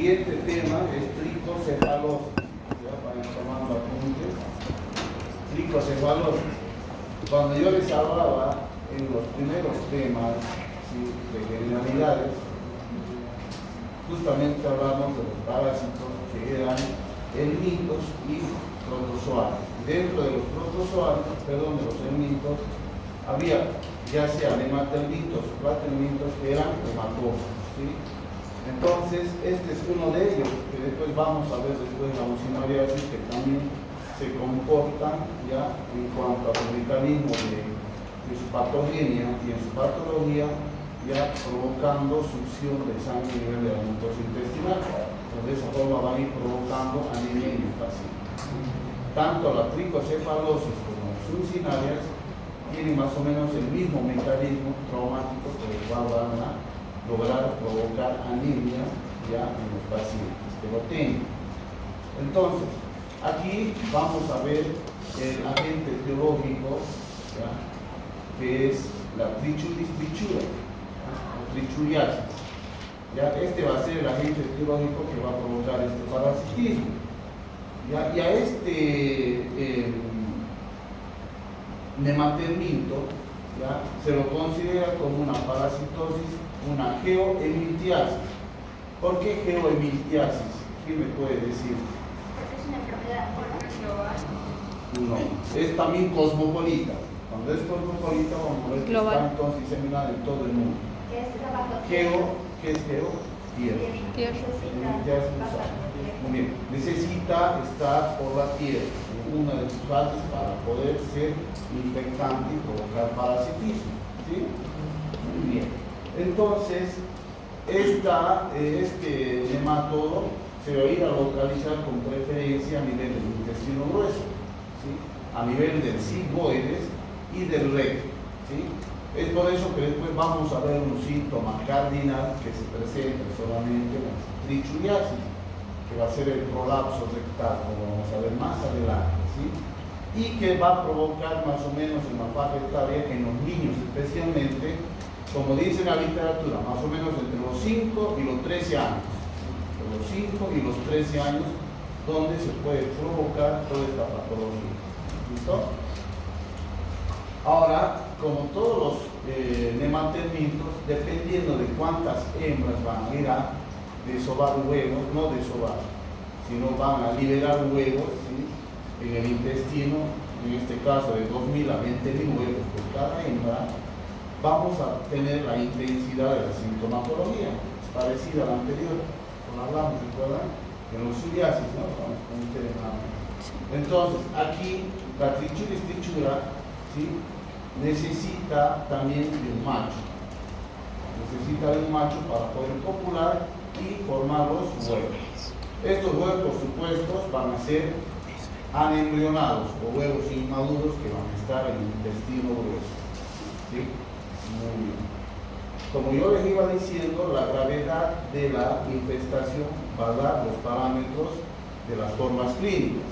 siguiente tema es tricocefalosis. Ya para ir tomando apuntes. Tricocefalosis. Cuando yo les hablaba en los primeros temas, ¿sí?, de generalidades, justamente hablamos de los parásitos que eran helmintos y protozoarios. Dentro de los protozoarios, de los helmintos, había ya sea nematelmintos o platelmintos que eran hematófagos, ¿sí? Entonces, este es uno de ellos, que después vamos a ver después la mucinariasis, que también se comportan ya en cuanto al mecanismo de su patogenia y en su patología, ya provocando succión de sangre a nivel de la mucosa intestinal. Entonces, de esa forma van a ir provocando anemia en el paciente. Tanto la tricocefalosis como las succinarias tienen más o menos el mismo mecanismo traumático por el cual van a lograr provocar anemia ya en los pacientes que lo tengan. Entonces, aquí vamos a ver el agente etiológico, ¿ya?, que es la trichuris trichura, o trichuriasis. Ya, este va a ser el agente etiológico que va a provocar este parasitismo. Ya, y a este nematelminto, ya, se lo considera como una parasitosis, una geohemiltiasis. ¿Por qué geohemiltiasis? ¿Quién me puede decir? Es una enfermedad global. No, es también cosmopolita. Cuando es cosmopolita, vamos a ver que está entonces diseminada en todo el mundo. ¿Qué es trabajo? ¿Qué es geo? Tierra. Muy bien. Necesita estar por la tierra, en una de sus fases, para poder ser infectante y provocar parasitismo, ¿sí? Muy bien. Entonces, este nematodo se va a ir a localizar con preferencia a nivel del intestino grueso, ¿sí?, a nivel del sigmoides y del recto, ¿sí? Es por eso que después vamos a ver un síntoma cardinal que se presenta solamente en la trichuriasis, que va a ser el prolapso rectal, como vamos a ver más adelante, ¿sí?, y que va a provocar más o menos en la fase etaria, en los niños especialmente, como dice la literatura, más o menos entre los 5 y los 13 años. Entre los 5 y los 13 años, donde se puede provocar toda esta patología. ¿Listo? Ahora, como todos los nematelmintos, dependiendo de cuántas hembras van a ir a desovar huevos, no desovar, sino van a liberar huevos, ¿sí?, en el intestino, en este caso de 2.000 a 20.000 huevos por cada hembra, vamos a tener la intensidad de la sintomatología, es parecida a la anterior, como hablamos, ¿recuerdan? En los psoriasis, ¿no? Vamos con ustedes nada más. Entonces, aquí la trichuris trichura, ¿sí?, necesita también de un macho. Necesita de un macho para poder copular y formar los huevos. Estos huevos, por supuesto, van a ser anembrionados o huevos inmaduros que van a estar en el intestino grueso, ¿sí? Muy bien. Como yo les iba diciendo, la gravedad de la infestación va a dar los parámetros de las formas clínicas,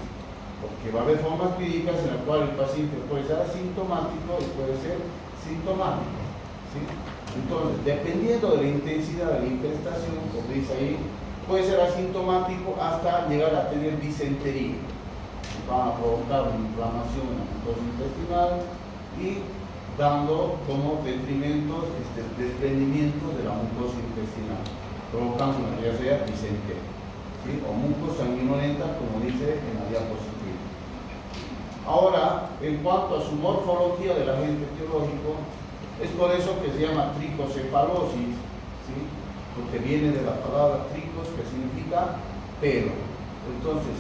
porque va a haber formas clínicas en las cuales el paciente puede ser asintomático y puede ser sintomático, ¿sí? Entonces, dependiendo de la intensidad de la infestación, como dice ahí, puede ser asintomático hasta llegar a tener disentería. Van a provocar una inflamación en la mucosa intestinal y dando como detrimentos desprendimientos de la mucosa intestinal, provocando una diarrea disentería, ¿sí?, o mucosanguinolenta, como dice en la diapositiva. Ahora, en cuanto a su morfología del agente etiológico, es por eso que se llama tricocefalosis, ¿sí?, porque viene de la palabra tricos, que significa pelo. Entonces,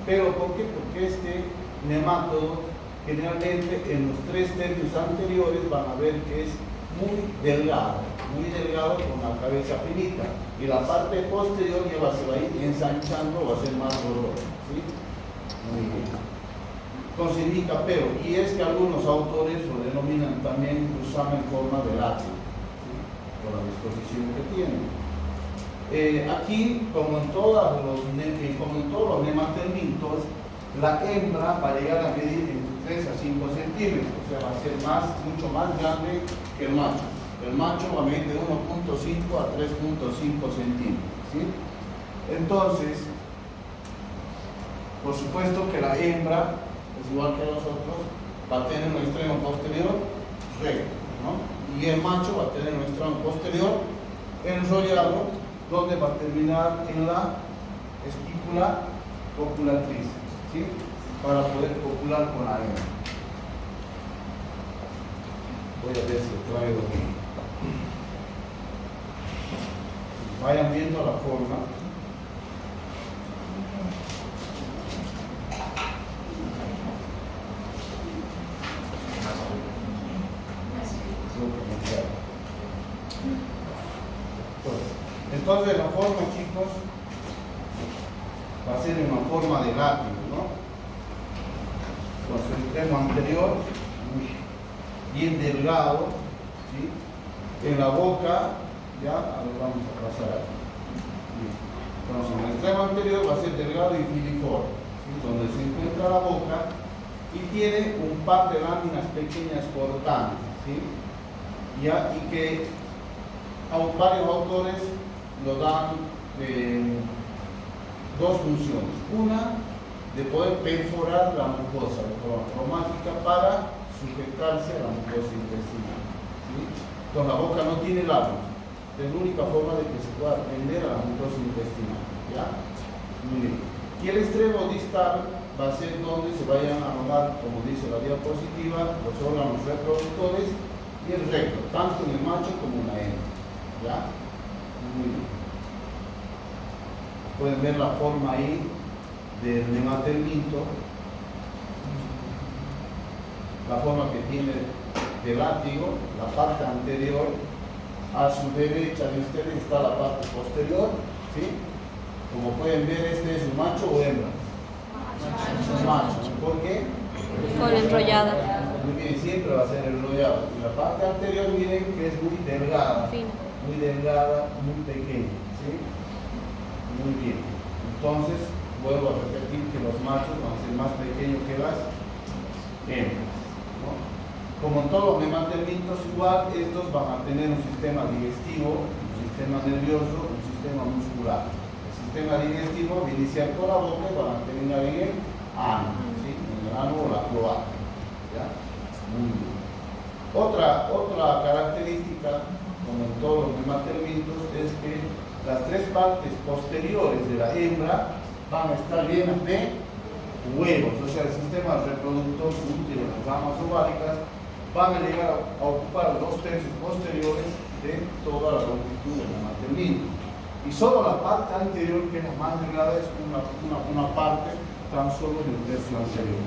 ¿pero por qué? Porque este nematodo generalmente en los 3 tercios anteriores van a ver que es muy delgado con la cabeza finita, y la parte posterior ya se va a ir ensanchando, va a ser más doloroso, ¿sí? Muy bien. Entonces indica pelo, y es que algunos autores lo denominan también gusano en forma de látigo, ¿sí?, por la disposición que tiene. Aquí, como en todos los nematelmintos, la hembra va a llegar a medir entre 3 a 5 centímetros, o sea, va a ser mucho más grande que el macho. El macho va a medir de 1.5 a 3.5 centímetros, ¿sí? Entonces, por supuesto que la hembra, es igual que nosotros, va a tener un extremo posterior recto, ¿no? Y el macho va a tener un extremo posterior enrollado, donde va a terminar en la espícula copulatriz, ¿sí? Para poder copular con la hembra. Voy a ver si traigo aquí. Vayan viendo la forma. Entonces la forma, chicos, va a ser una forma de látigo, ¿no? Con su extremo anterior bien delgado, ¿sí? En la boca, ya, a ver, vamos a pasar aquí. Entonces, el extremo anterior va a ser delgado y filiforme, ¿sí? Donde se encuentra la boca y tiene un par de láminas pequeñas cortantes, ¿sí? Ya, y que varios autores lo dan dos funciones. Una, de poder perforar la mucosa cromática para sujetarse a la mucosa intestinal, ¿sí? Entonces la boca no tiene lábios, es la única forma de que se pueda prender a la mucosa intestinal, ¿ya? Muy bien. Y el extremo distal va a ser donde se vayan a rodar, como dice la diapositiva, los órganos reproductores y el recto, tanto en el macho como en la hembra, ¿ya? Muy bien. Pueden ver la forma ahí del nematelminto, la forma que tiene de látigo, la parte anterior. A su derecha de ustedes está la parte posterior, ¿sí? Como pueden ver, este es un macho o hembra. Un macho. ¿Por qué? Con enrollada. Muy bien, siempre va a ser enrollado. Y la parte anterior, miren que es muy delgada, Fina. muy delgada, muy pequeña, ¿sí? Muy bien. Entonces, vuelvo a repetir que los machos van a ser más pequeños que las hembras, ¿no? Como en todos los nematelmintos, igual, estos van a tener un sistema digestivo, un sistema nervioso, un sistema muscular. El sistema digestivo va a iniciar por la boca y van a terminar en el ano, ¿sí? En el ano o la cloaca, ¿ya? Muy bien. Otra característica, como en todos los nematelmintos, es que las tres partes posteriores de la hembra van a estar llenas de huevos, o sea, el sistema reproductor útero, las ramas ováricas, van a llegar a ocupar los 2/3 posteriores de toda la longitud del nematelminto. Y solo la parte anterior, que es la más delgada, es una parte tan solo del tercio anterior.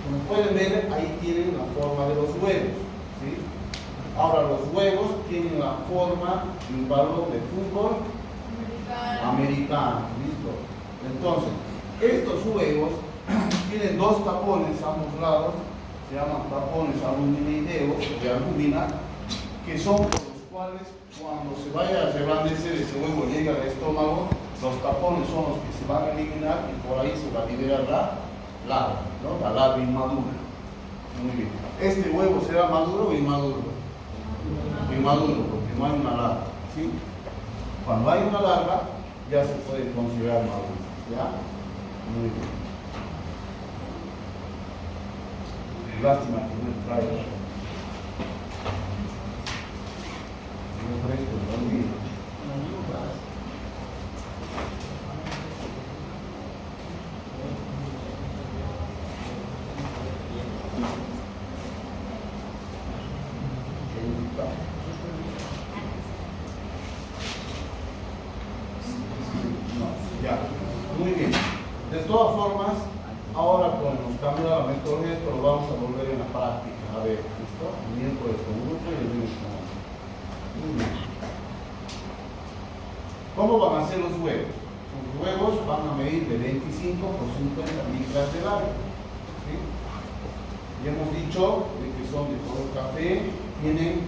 Como pueden ver, ahí tienen la forma de los huevos, ¿sí? Ahora, los huevos tienen la forma de un balón de fútbol americano, ¿listo? Entonces, estos huevos tienen dos tapones a ambos lados, se llaman tapones aluminideos de alúmina, que son por los cuales cuando se vaya a reblandecer ese huevo llega al estómago, los tapones son los que se van a eliminar y por ahí se va a liberar la larva, ¿no? La larva inmadura. Muy bien. ¿Este huevo será maduro o inmaduro? Inmaduro, porque no hay una larva, ¿sí? Cuando hay una larva, ya se puede considerar maduro, ¿ya? Muy bien. Lástima que no traigo. No presto, no olvido. Ya, muy bien. De todas formas, ahora con los cambios de la metodología, esto lo vamos a volver en la práctica. A ver, ¿listo? El miércoles con grupo y el lunes con otro. Muy bien. ¿Cómo van a ser los huevos? Los huevos van a medir de 25 por 50 libras de largo, ¿sí? Ya hemos dicho de que son de color café, tienen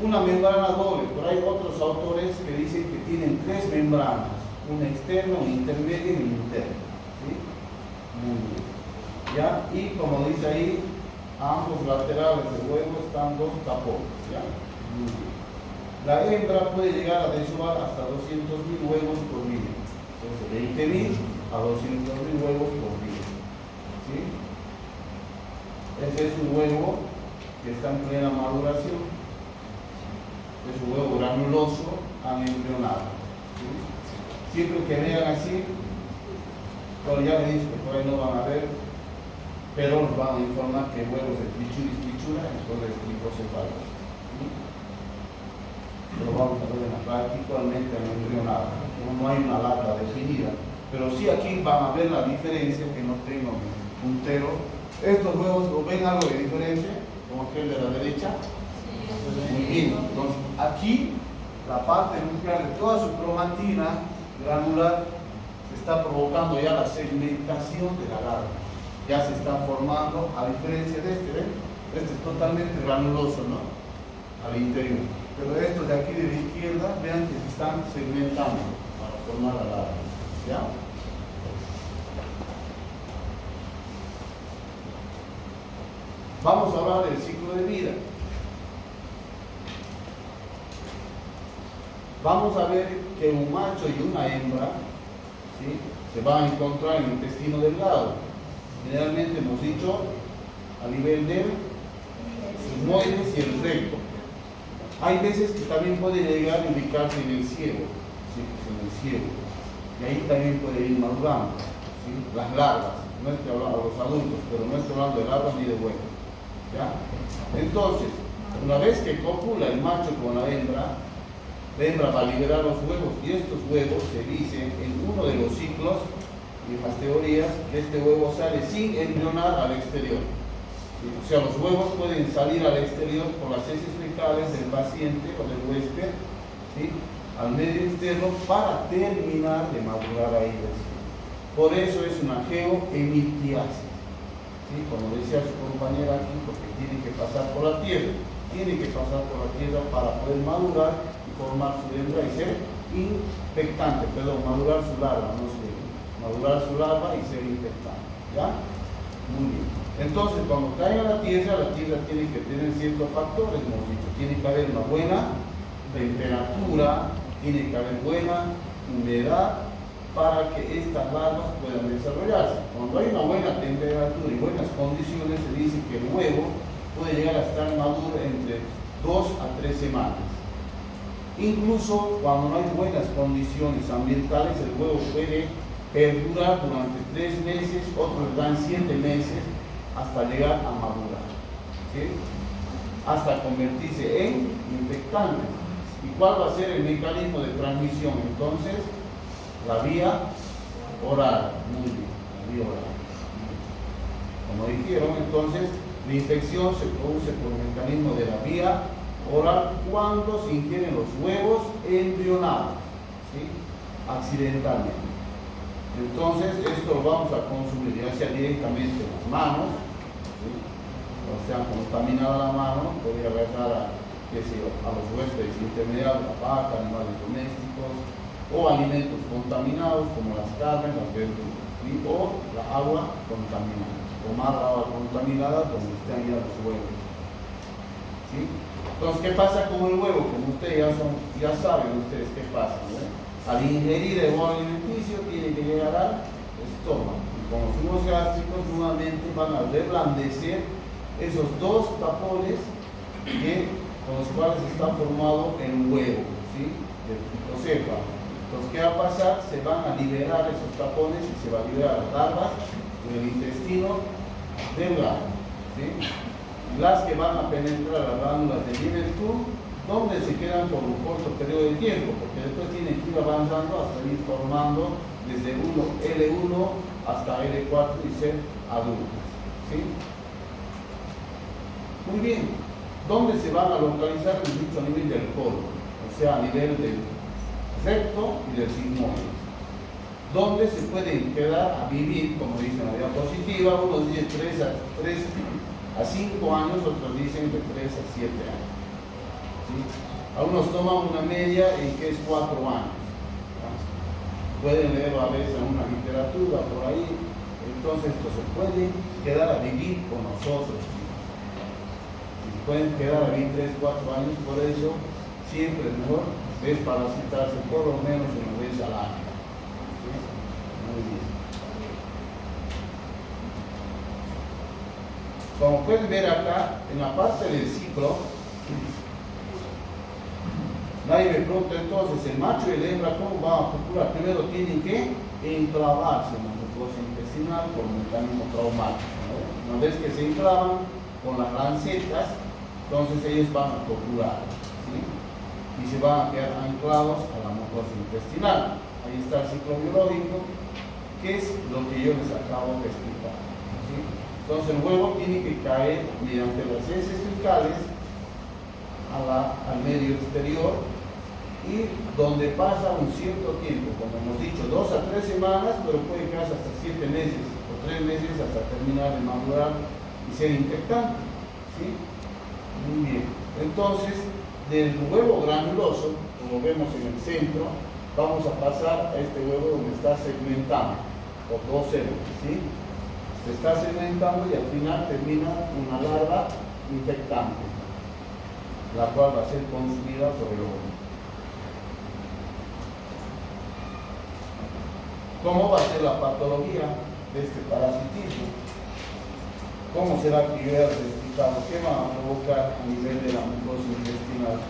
una membrana doble. Por ahí otros autores que dicen que tienen 3 membranas, una externa, una intermedia y una interna, ¿sí? Muy bien. ¿Ya? Y como dice ahí, a ambos laterales del huevo están 2 tapones, ¿ya? Muy bien. La hembra puede llegar a desovar hasta 200.000 huevos por día. Entonces, a 200.000 huevos por día. ¿Sí? Ese es un huevo que está en plena maduración. Es un huevo granuloso han embrionado. ¿Sí? Siempre que vean así, bueno, ya les dije que por ahí no van a ver, pero nos van a informar que huevos de trichura y trichura, entonces tricocefálicos. ¿Sí? Lo vamos a ver en la práctica, actualmente han embrionado. No hay una lata definida, pero sí aquí van a ver la diferencia, que no tengo mi puntero. Estos huevos, ¿lo ven algo de diferente? Como aquel de la derecha. Muy bien, entonces aquí la parte nuclear de toda su cromatina granular se está provocando ya la segmentación de la larva. Ya se está formando, a diferencia de este, ¿ven? Este es totalmente granuloso, ¿no? Al interior. Pero estos de aquí de la izquierda, vean que se están segmentando para formar la larva. ¿Ya? Vamos a hablar del ciclo de vida. Vamos a ver que un macho y una hembra, ¿sí?, se van a encontrar en el intestino delgado. Generalmente hemos dicho a nivel del sigmoides y el recto. Hay veces que también puede llegar a ubicarse en el ciego, ¿sí?, en el ciego. Y ahí también puede ir madurando, ¿sí?, las larvas. No estoy hablando de los adultos, pero no estoy hablando de larvas ni de huevos. ¿Ya? Entonces, una vez que copula el macho con la hembra va a liberar los huevos, y estos huevos se dice en uno de los ciclos y en las teorías que este huevo sale sin embrionar al exterior. ¿Sí? O sea, los huevos pueden salir al exterior por las heces fecales del paciente o del huésped, ¿sí?, al medio externo para terminar de madurar ahí. Por eso es una geohemiptiasis. ¿Sí? Como decía su compañera aquí, porque tiene que pasar por la tierra, para poder madurar y formar su hembra y ser infectante, madurar su larva, no sé, madurar su larva y ser infectante. ¿Ya? Muy bien. Entonces, cuando caiga la tierra tiene que tener ciertos factores, hemos dicho. Tiene que haber una buena temperatura, tiene que haber buena humedad, para que estas larvas puedan desarrollarse. Cuando hay una buena temperatura y buenas condiciones, se dice que el huevo puede llegar a estar maduro entre 2 a 3 semanas. Incluso cuando no hay buenas condiciones ambientales, el huevo puede perdurar durante 3 meses, otros dan 7 meses, hasta llegar a madurar, ¿sí?, hasta convertirse en infectante. ¿Y cuál va a ser el mecanismo de transmisión? Entonces, la vía oral. Muy bien, la vía oral. Como dijeron, entonces, la infección se produce por el mecanismo de la vía oral cuando se ingieren los huevos embrionados, ¿sí?, accidentalmente. Entonces, esto lo vamos a consumir ya sea directamente en las manos, ¿sí?, o sea, contaminada la mano, podría agarrar a los huéspedes intermediarios, la vaca, animales domésticos, o alimentos contaminados como las carnes, las verduras, ¿sí?, o la agua contaminada. Tomar agua contaminada donde están ya los huevos. ¿Sí? Entonces, ¿qué pasa con el huevo? Como ustedes ya saben ustedes qué pasa, ¿no? Al ingerir el bolo alimenticio tiene que llegar al estómago. Y con los jugos gástricos nuevamente van a reblandecer esos dos tapones con los cuales está formado el huevo, ¿sí?, del tricocéfalo. Entonces, ¿qué va a pasar? Se van a liberar esos tapones y se va a liberar las larvas del intestino delgado, ¿sí?, las que van a penetrar las glándulas de Lieberkühn, donde se quedan por un corto periodo de tiempo, porque después tienen que ir avanzando hasta ir formando desde L1 hasta L4 y ser adultas, ¿sí? Muy bien. ¿Dónde se van a localizar? Dicho a nivel del colon, o sea, a nivel del recto y del sigmoide, donde se pueden quedar a vivir, como dice en la diapositiva, unos dicen 3 a 5 años, otros dicen de 3 a 7 años. ¿Sí? Algunos toman una media en que es 4 años. ¿Sí? Pueden leer a veces una literatura por ahí, entonces esto se puede quedar a vivir con nosotros. ¿Sí? Pueden quedar a vivir 3, 4 años, por eso siempre es mejor desparasitarse por lo menos una vez al año. ¿Sí? Muy bien. Como pueden ver acá, en la parte del ciclo, nadie me pregunta entonces, el macho y la hembra, ¿cómo van a copular? Primero tienen que enclavarse en la mucosa intestinal por un mecanismo traumático, ¿no? Una vez que se enclavan con las lancetas, entonces ellos van a copular, ¿sí? Y se van a quedar anclados a la mucosa intestinal. Ahí está el ciclo biológico, que es lo que yo les acabo de explicar, ¿sí? Entonces el huevo tiene que caer mediante las heces fecales al medio exterior, y donde pasa un cierto tiempo, como hemos dicho, 2 a 3 semanas, pero puede quedarse hasta 7 meses o 3 meses hasta terminar de madurar y ser infectante, ¿sí? Muy bien. Entonces, del huevo granuloso, como vemos en el centro, vamos a pasar a este huevo donde está segmentando por 2 células, ¿sí? Se está segmentando y al final termina una larva infectante, la cual va a ser consumida por el huevo. ¿Cómo va a ser la patología de este parasitismo? ¿Cómo será que yo he explicado? ¿Qué va a provocar a nivel de la mucosa intestinal?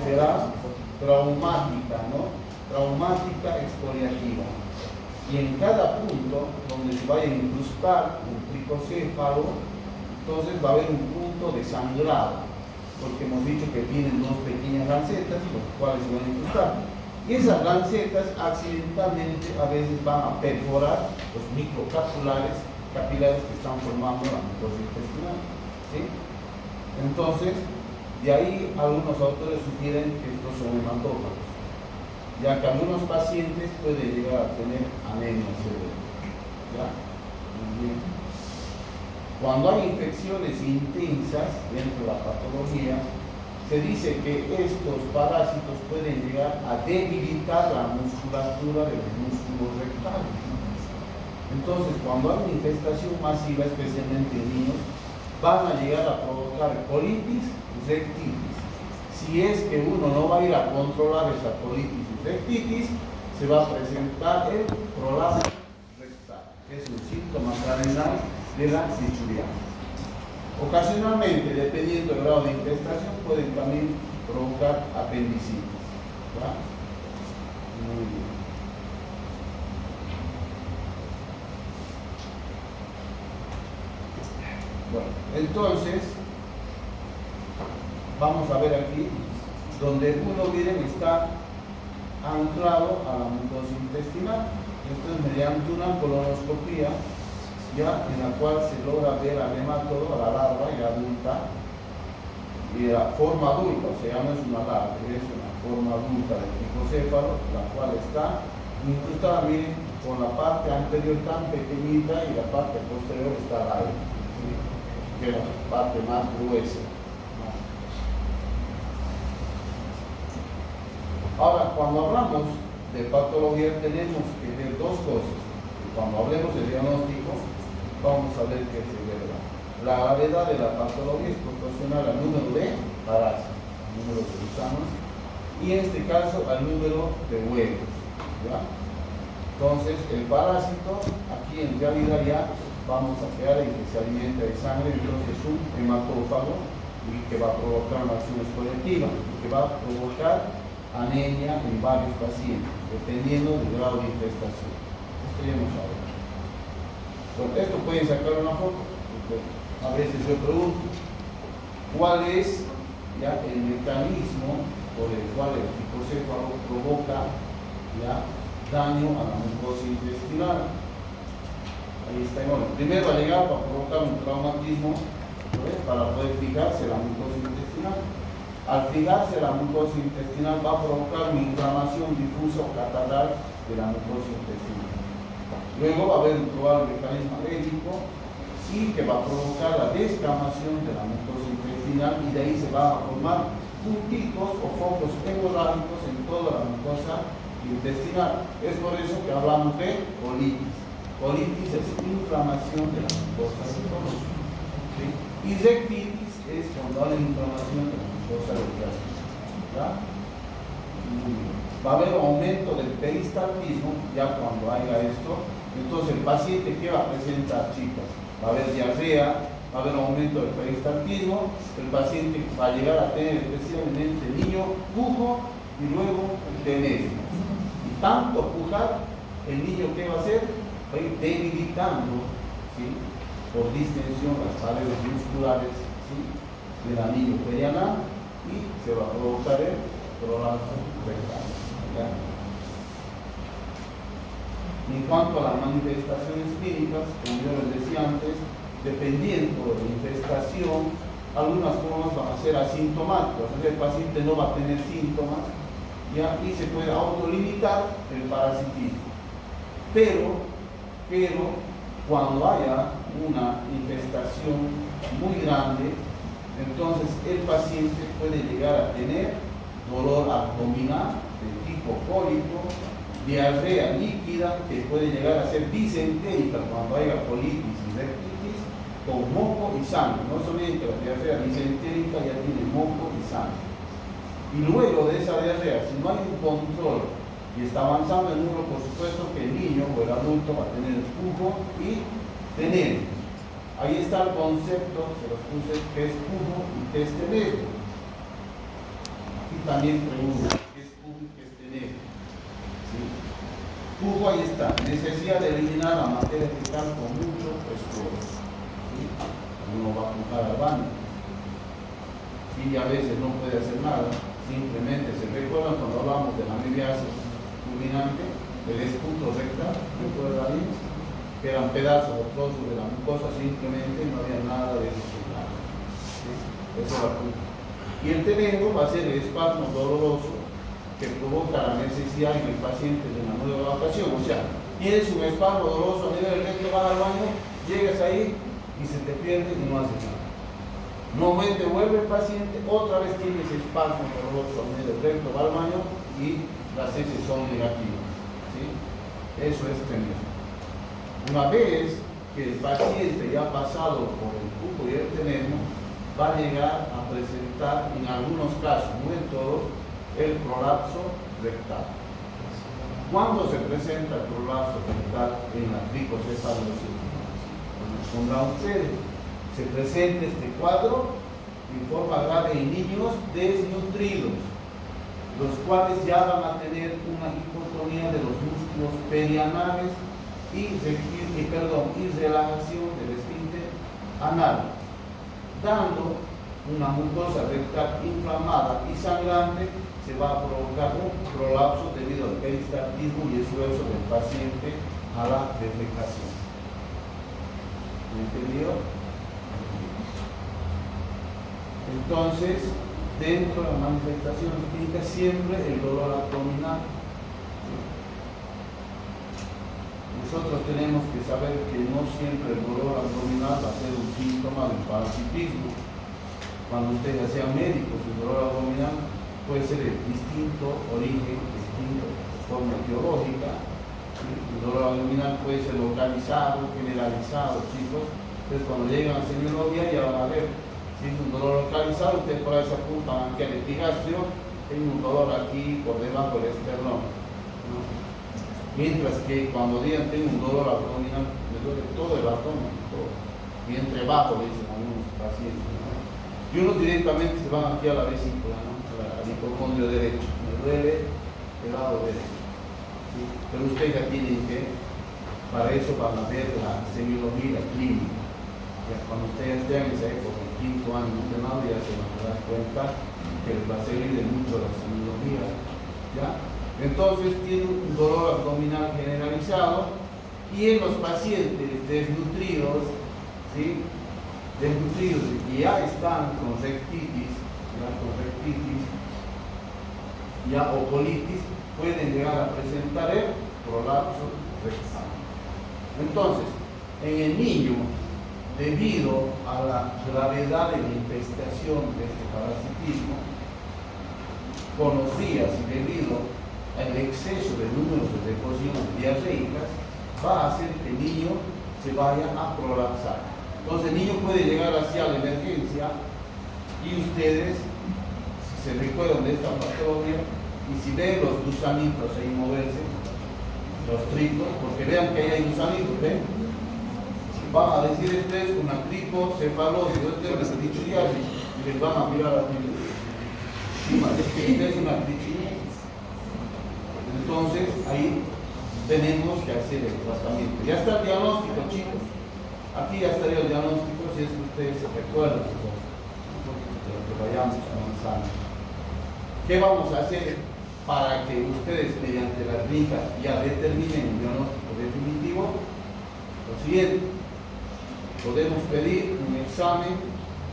Será traumática, ¿no? Traumática exfoliativa. Y en cada punto donde se vaya a incrustar un tricocéfalo, entonces va a haber un punto de sangrado, porque hemos dicho que tienen 2 pequeñas lancetas, los cuales se van a incrustar. Y esas lancetas accidentalmente a veces van a perforar los microcapilares que están formando la mucosa intestinal, ¿sí? Entonces, de ahí algunos autores sugieren que estos son hematófagos, ya que algunos pacientes pueden llegar a tener anemia severa, ¿ya? Muy bien. Cuando hay infecciones intensas dentro de la patología, se dice que estos parásitos pueden llegar a debilitar la musculatura de los músculos rectales. Entonces, cuando hay una infestación masiva, especialmente en niños, van a llegar a provocar colitis y rectitis. Si es que uno no va a ir a controlar esa colitis y rectitis, se va a presentar el prolapso rectal, que es un síntoma cardinal de la siciliasis. Ocasionalmente, dependiendo del grado de infestación, pueden también provocar apendicitis, ¿verdad? Muy bien. Bueno, entonces, vamos a ver aquí, donde uno, miren, está anclado a la mucosa intestinal. Esto es mediante una colonoscopía, ya, en la cual se logra ver al nematodo, a la larva ya adulta, y la forma adulta, o sea, ya no es una larva, es una forma adulta del tricocéfalo, la cual está incrustada, miren, con la parte anterior tan pequeñita y la parte posterior está al aire, ¿sí? Que es la parte más gruesa. Ahora, cuando hablamos de patología, tenemos que ver 2 cosas. Cuando hablemos de diagnóstico, vamos a ver qué es verdad. La gravedad de la patología es proporcional al número de parásitos, al número de gusanos, y en este caso al número de huevos, ¿ya? Entonces, el parásito, aquí en realidad ya vamos a quedar en que se alimenta de sangre, entonces es un hematófago y que va a provocar una acción exfoliativa, y que va a provocar anemia en varios pacientes, dependiendo del grado de infestación. Esto ya no sabemos. Con esto pueden sacar una foto, porque a veces yo pregunto, ¿cuál es ya el mecanismo por el cual el tricocéfalo provoca ya daño a la mucosa intestinal? Ahí está. Bueno, primero va a llegar para provocar un traumatismo, ¿ves? Para poder fijarse la mucosa intestinal. Al fijarse la mucosa intestinal va a provocar una inflamación difusa o catarral de la mucosa intestinal. Luego va a haber un probable mecanismo alérgico y que va a provocar la descamación de la mucosa intestinal, y de ahí se van a formar puntitos o focos hemorrágicos en toda la mucosa intestinal. Es por eso que hablamos de colitis. Colitis es inflamación de la mucosa intestinal, ¿sí? Y rectitis es cuando hay inflamación de la mucosa rectal, ¿ya? Va a haber aumento del peristaltismo ya cuando haya esto. Entonces el paciente, ¿qué va a presentar, chicas? va a haber diarrea, va a haber aumento del peristaltismo, el paciente va a llegar a tener especialmente el niño pujo y luego tenesmo. Y tanto pujar, el niño ¿qué va a hacer? Va a ir debilitando, ¿sí?, por distensión las paredes musculares, ¿sí?, del anillo perianal y se va a provocar el prolapso rectal. ¿Ya? En cuanto a las manifestaciones clínicas, como yo les decía antes, dependiendo de la infestación, algunas formas van a ser asintomáticas, el paciente no va a tener síntomas, ¿ya?, y se puede autolimitar el parasitismo. Pero cuando haya una infestación muy grande, entonces el paciente puede llegar a tener dolor abdominal de tipo cólico, diarrea líquida que puede llegar a ser disentérica cuando haya colitis y rectitis, con moco y sangre. No solamente la diarrea disentérica ya tiene moco y sangre. Y luego de esa diarrea, si no hay un control y está avanzando el número, por supuesto que el niño o el adulto va a tener pujo y tener. Ahí está el concepto, se los puse, que es pujo y que es tener. Y también pregunta, ¿qué es pujo y qué es tener? ¿Sí? Pujo, ahí está, necesidad de eliminar la materia fecal con mucho esfuerzo. ¿Sí? Uno va a pujar al baño y a veces no puede hacer nada, simplemente se recuerdan cuando hablamos de la amibiasis fulminante, el esputo rectal, ¿recuerdan ahí? Que eran pedazos o trozos de la mucosa, simplemente no había nada de eso. ¿Sí? Eso es la punta. Y el tenesmo va a ser el espasmo doloroso que provoca la necesidad en el paciente de una nueva evacuación. O sea, tienes un espasmo doloroso a nivel del recto, vas al baño, llegas ahí y se te pierde y no haces nada. Nuevamente vuelve el paciente, otra vez tiene ese espasmo doloroso a nivel del recto, va al baño y las heces son negativas. ¿Sí? Eso es tenesmo. Una vez que el paciente ya ha pasado por el pujo y el tenesmo, va a llegar a presentar en algunos casos, no en todos, el prolapso rectal. ¿Cuándo se presenta el prolapso rectal en la tricocefalosis? Pondrán ustedes, se presenta este cuadro en forma grave en niños desnutridos, los cuales ya van a tener una hipotonía de los músculos perianales y relajación del esfínter anal, dando una mucosa rectal inflamada y sangrante. Se va a provocar un prolapso debido al peristaltismo y esfuerzo del paciente a la defecación. ¿Me entendió? Entonces, dentro de la manifestación clínica siempre el dolor abdominal. Nosotros tenemos que saber que no siempre el dolor abdominal va a ser un síntoma del parasitismo. Cuando ustedes sean médicos, el dolor abdominal puede ser de distinto origen, distinto forma etiológica. El dolor abdominal puede ser localizado, generalizado, chicos. Entonces cuando llegan a semiología ya van a ver, si es un dolor localizado, ustedes por ahí se apuntan aquí al epigastrio, tengo un dolor aquí por debajo del esternón, ¿no? Mientras que cuando digan tengo un dolor abdominal, me duele todo el abdomen, todo. Vientre bajo, dicen algunos pacientes, ¿no? Y unos directamente se van aquí a la vesícula, ¿no?, al hipocondrio derecho, me duele el lado derecho. ¿Sí? Pero ustedes ya tienen que, para eso van a ver la semiología clínica. Ya cuando ustedes estén en esa época, el quinto año de internado, ya se van a dar cuenta que les va a servir de mucho la semiología. ¿Ya? Entonces tiene un dolor abdominal generalizado y en los pacientes desnutridos, ¿sí?, desnutridos y que ya están con rectitis, o colitis, pueden llegar a presentar el prolapso rectal. Entonces, en el niño, debido a la gravedad de la infestación de este parasitismo, con los días y debido al exceso de números de deposiciones diarreicas, va a hacer que el niño se vaya a prolapsar. Entonces el niño puede llegar hacia la emergencia y ustedes, si se recuerdan de esta patología y si ven los gusanitos ahí moverse, los tricos, porque vean que ahí hay gusanitos, ¿ven? van a decir esto es una tricocefalosis, esto es una trichuriasis, y les van a mirar a ti. Esto es una trichuriasis. Entonces, ahí tenemos que hacer el tratamiento. Ya está el diagnóstico, chicos. Aquí ya estaría el diagnóstico, si es que ustedes se recuerdan de lo que vayamos avanzando. ¿Qué vamos a hacer para que ustedes, mediante la clínica, ya determinen el diagnóstico definitivo? Lo siguiente, podemos pedir un examen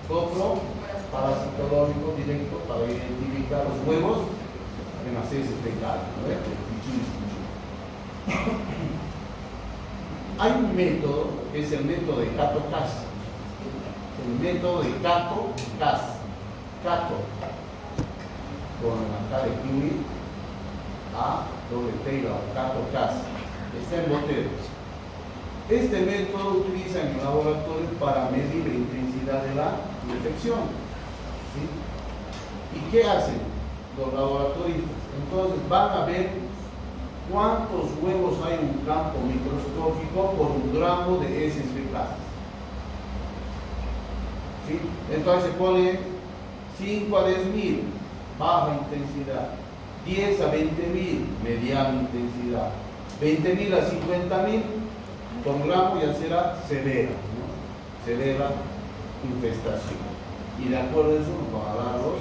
parasitológico directo para identificar los huevos en las heces fecales, ¿no? Hay un método que es el método de Cato-Cas. El método de Cato-Cas. Cato con la K de kiwi, A, doble T, Cato-Cas. Está en Botero. Este método utiliza en el laboratorio para medir la intensidad de la infección. ¿Sí? ¿Y qué hacen los laboratoristas? Entonces van a ver cuántos huevos hay en un campo microscópico por un gramo de heces fecales. ¿Sí? Entonces se pone 5 a 10.000, baja intensidad, 10 a 20.000, mediana intensidad, 20.000 a 50.000, por gramo ya será severa, ¿no? Severa infestación. Y de acuerdo a eso nos van a dar los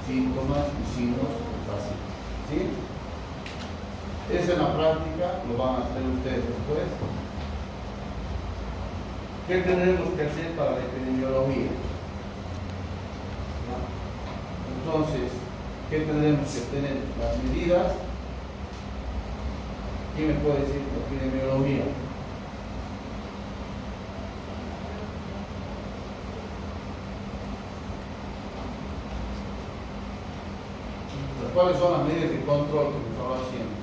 síntomas y signos del paciente. ¿Sí? Esa en la práctica lo van a hacer ustedes después. ¿Qué tenemos que hacer para la epidemiología? ¿No? Entonces, ¿qué tenemos que tener? Las medidas. ¿Quién me puede decir la epidemiología? ¿Cuáles son las medidas de control que estaba haciendo?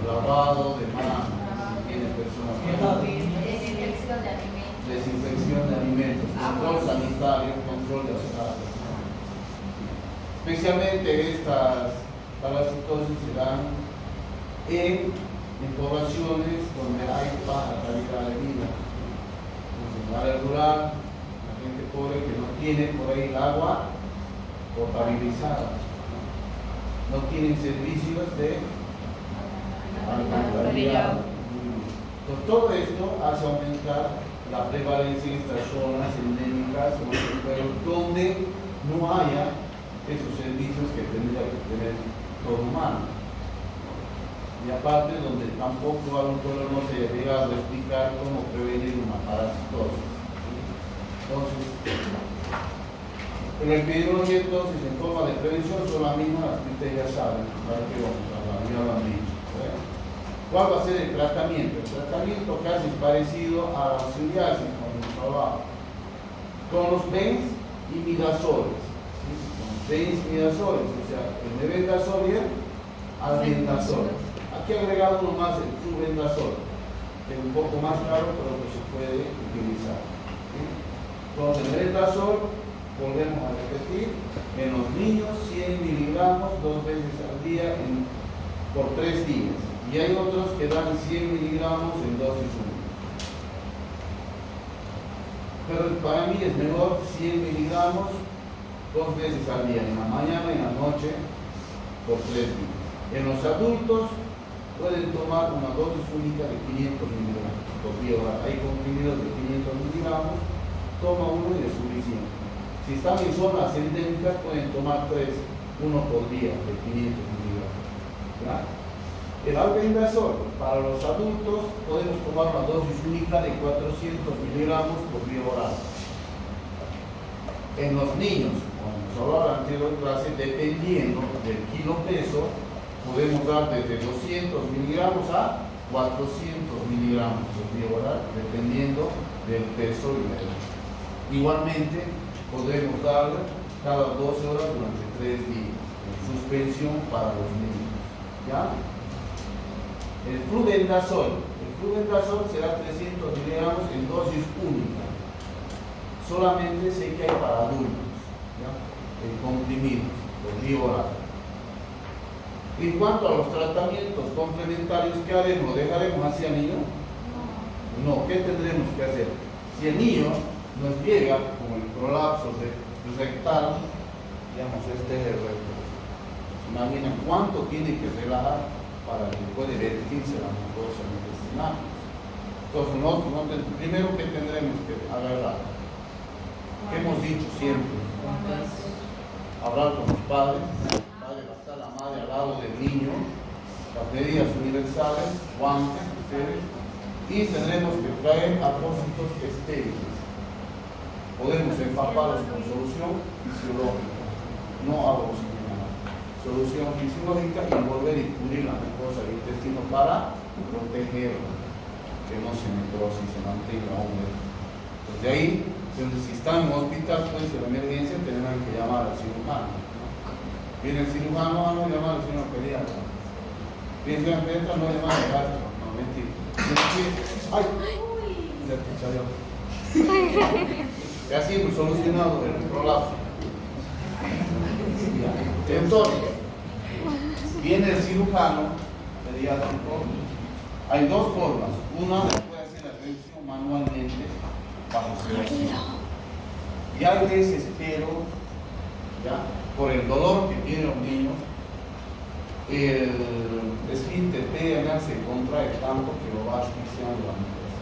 Lavado de manos, higiene personal, desinfección de alimentos, control sanitario, control de azúcar. Especialmente estas parasitosis se dan en poblaciones donde hay baja calidad de vida. En el área rural, la gente pobre que no tiene por ahí el agua potabilizada, no tienen servicios de alcantarillado. Entonces, todo esto hace aumentar la prevalencia en estas zonas endémicas o en pueblos donde no haya esos servicios que tendría que tener todo humano. Y aparte, donde tampoco a un pueblo no se ha llegado a explicar cómo prevenir una parasitosis. Entonces, en la epidemiología, entonces, en forma de prevención, son las mismas que ustedes ya saben, para que vamos a hablar, ya lo han dicho. ¿Cuál va a ser el tratamiento? El tratamiento casi es parecido a la psoriasis con el trabajo, con los bens y midazoles. ¿Sí? Con los bens y midazoles, o sea, el mebendazol y el albendazol. Aquí he agregado uno más, el flubendazol, que es un poco más caro, pero que se puede utilizar. ¿Sí? Entonces, el mebendazol, volvemos a repetir, en los niños 100 miligramos 2 veces al día por 3 días. Y hay otros que dan 100 miligramos en dosis única. Pero para mí es mejor 100 miligramos 2 veces al día, en la mañana y en la noche, por 3 días. En los adultos pueden tomar una dosis única de 500 miligramos por día. Hay comprimidos de 500 miligramos, toma uno y es suficiente. Si están en zonas endémicas pueden tomar 3, uno por día de 500 miligramos. ¿Ya? El albendazol, para los adultos, podemos tomar una dosis única de 400 miligramos por vía oral. En los niños, como nos hablaba la anterior clase, dependiendo del kilo peso, podemos dar desde 200 miligramos a 400 miligramos por vía oral, dependiendo del peso y la edad. Igualmente, podemos darle cada 12 horas durante 3 días, en suspensión para los niños. ¿Ya? El flubendazol será 300 miligramos en dosis única. Solamente sé que hay para adultos, ¿ya? En comprimidos, por vía oral. En cuanto a los tratamientos complementarios, ¿qué haremos? ¿Lo dejaremos así al niño? No, ¿qué tendremos que hacer? Si el niño nos llega con el prolapso rectal, digamos, este es el recto. Imaginen cuánto tiene que relajar para que pueda vertirse la mucosa intestinal. Entonces, primero que tendremos que agarrar, que hemos dicho siempre, hablar con los padres, va a estar la madre al lado del niño, las medidas universales, guantes, ustedes, y tendremos que traer apósitos estériles. Podemos empaparlos con solución fisiológica, no agua oxigenada. Solución fisiológica y envolver y cubrir la mucosa del intestino para protegerla, que no se necrosis, se mantenga húmeda. Entonces, de ahí, si están en un hospital, pues en la emergencia tendrán que llamar al cirujano. Viene el cirujano, no llamar al cirujano pediatra. Viene el cirujano pediatra, no llamar al gastro. No, mentira. ¡Ay! Ya te salió. Y así hemos solucionado el prolapso. Entonces, viene el cirujano pediátrico. Hay dos formas. Una puede hacer la reducción manualmente bajo sedación. Y hay desespero, ¿ya? Por el dolor que tienen los niños. El esfínter perianal se contrae tanto que lo va asfixiando la mucosa.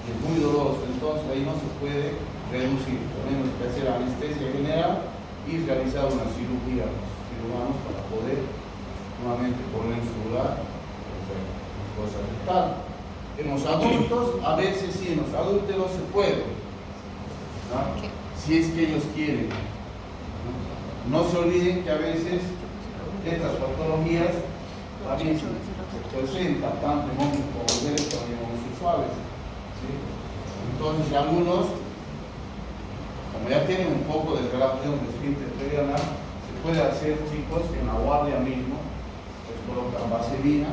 Es muy doloroso, entonces ahí no se puede reducir. Tenemos que hacer anestesia general y realizar una cirugía a los cirujanos para poder nuevamente poner en su lugar la mucosa rectal. En los adultos, a veces sí, en los adúlteros se puede, ¿no? Si es que ellos quieren. No se olviden que a veces estas patologías también se presentan tanto en hombres como en mujeres, también homosexuales, ¿sí? Entonces algunos, como ya tienen un poco de relación de esfínter perianal, se puede hacer, chicos, en la guardia mismo, pues colocan vaselina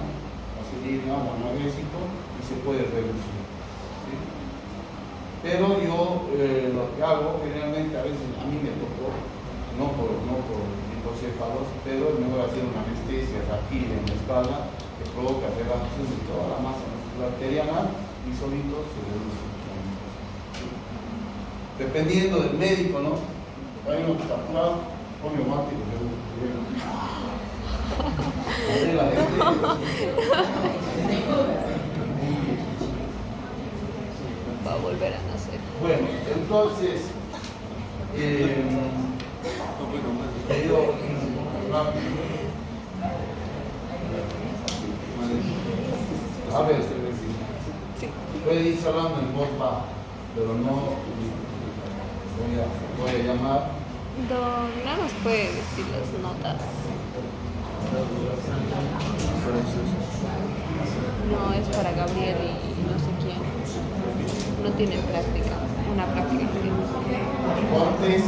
o analgésico y se puede reducir, ¿sí? Pero yo lo que hago generalmente, a veces a mí me tocó, no por hipocéfalos, pero es mejor hacer una anestesia aquí en la espalda que provoca relajación de toda la masa muscular perianal y solito se reduce. Dependiendo del médico, ¿no? Hay uno que está apurado, pone guante y le va a volver a nacer. Bueno, entonces, a ver, Sí. puede ir hablando en voz baja, pero no voy a llamar. No nos puede decir las notas. No, es para Gabriel y no sé quién. No tienen práctica, una práctica. Cortes.